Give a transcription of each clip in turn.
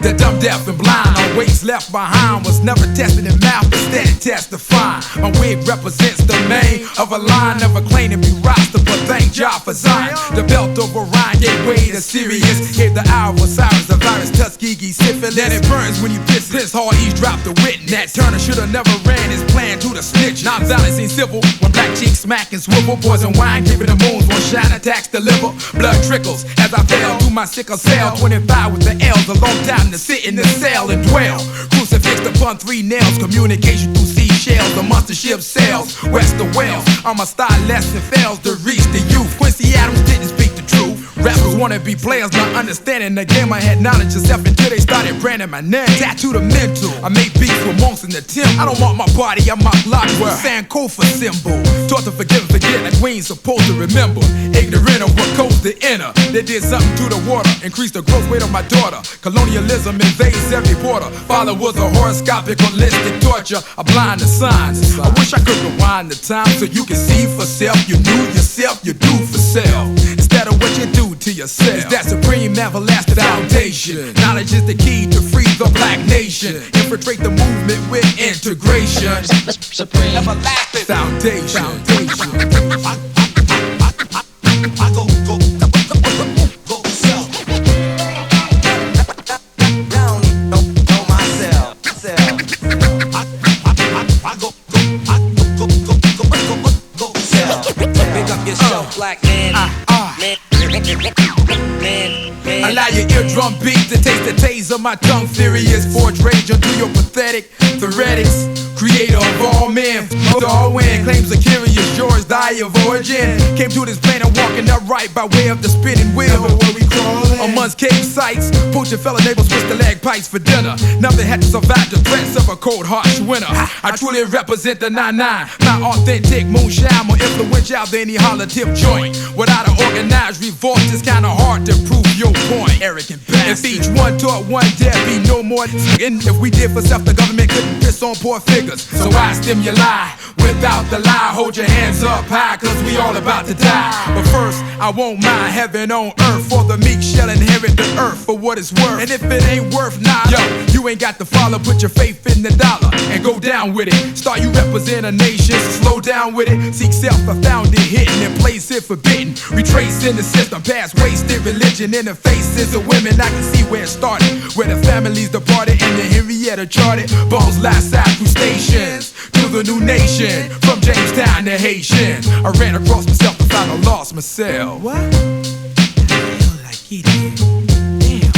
The dumb, deaf, and blind, always left behind, was never tested in mouth, but steady testifying. My wig represents the main of a line, never claim to be roster, but thank God for Zion. The belt of Orion gave way to Sirius, gave the hour of Cyrus the virus, Tuskegee syphilis. Then it burns when you piss hard, eavesdrop the witness. Nat Turner should've never ran his plan to the snitch. Non-violence ain't civil, when black cheeks smack and swivel. Poison wine, giving the moons, one shine, attacks the liver. Blood trickles as I fell through my sickle cell. 25 with the L's, a long time to sit in the cell and dwell. Crucifixed upon 3 nails, communication through seashells. The monster ship sails west of Wales. On my style lesson fails to reach the youth. Quincy Adams didn't speak the truth. Rappers wanna be players, not understanding the game. I had knowledge of self until they started branding my name. Tattooed a mental, I made beats with monks in the temple. I don't want my body, I mock blocks with Sankofa symbol. Taught to forgive and forget like we ain't supposed to remember. Ignorant of what goes to enter. They did something to the water, increased the growth rate of my daughter. Colonialism invades every border. Father was a horoscopic holistic torture, a blind to signs. I wish I could rewind the time so you can see for self. You knew yourself, you do for self. Instead of what you do to yourself. It's that supreme everlasting foundation. Knowledge is the key to free the black nation. Infiltrate the movement with integration. Supreme everlasting foundation. I go self. Down, know myself. I go self. Pick up yourself, black man. Allow your eardrum beat to taste the taste of my tongue. Furious, forge rage unto your pathetic theoretics. Creator of all men, Darwin claims the curious yours, die of origin. Came to this planet walking upright by way of the spinning wheel. Amongst cave sites, poaching fella neighbors with the leg pipes for dinner. Nothing had to survive the threats of a cold, harsh winter. I truly represent the 9-9, my authentic moonshine, more influential than any holler tip joint. Without an organized revolt, it's kinda hard to prove your point. Arrogant bastard. If each one taught one, there'd be no more. If we did for self, the government couldn't piss on poor figures. So I stimuli without the lie. Hold your hands up high, cause we all about to die. But first, I won't mind heaven on earth, for the meek shall inherit the earth for what it's worth. And if it ain't worth nada, yo, you ain't got to follow. Put your faith in the dollar and go down with it. Start, you represent a nation, so slow down with it. Seek self, I found it hidden and place it forbidden. Retrace in the system, past wasted religion in the faces of women. I can see where it started, where the families departed and the Henrietta charted. Bones lie side through stations to the new nation, from Jamestown to Haitian. I ran across myself to find I lost myself. What? Like it is. Damn.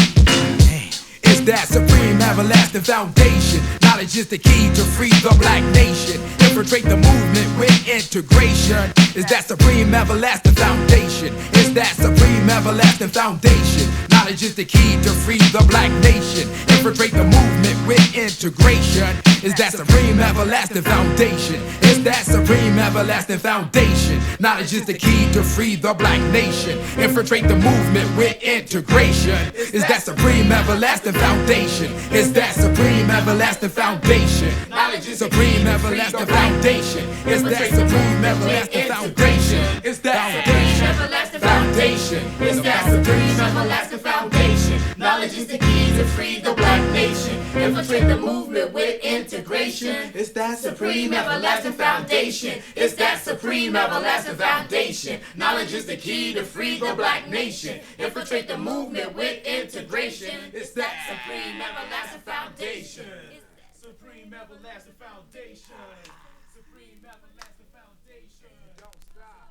It's that supreme everlasting foundation. Knowledge is the key to free the black nation. Infiltrate the movement with integration. It's that supreme everlasting foundation. It's that supreme everlasting foundation. Knowledge is the key to free the black nation. Infiltrate the movement with integration. It's that supreme everlasting foundation. It's that supreme everlasting foundation. Knowledge is the key to free the black nation. Infiltrate the movement with integration. It's that supreme everlasting foundation. It's that supreme everlasting foundation. Knowledge is supreme everlasting foundation. It's that supreme everlasting foundation. It's that supreme everlasting foundation. It's that supreme everlasting foundation. Knowledge is the key to free the black nation. Infiltrate the movement with integration. It's that supreme everlasting foundation. It's that supreme everlasting foundation. Knowledge is the key to free the black nation. Infiltrate the movement with integration. It's that supreme everlasting foundation. Supreme everlasting foundation. Supreme everlasting foundation. Don't stop.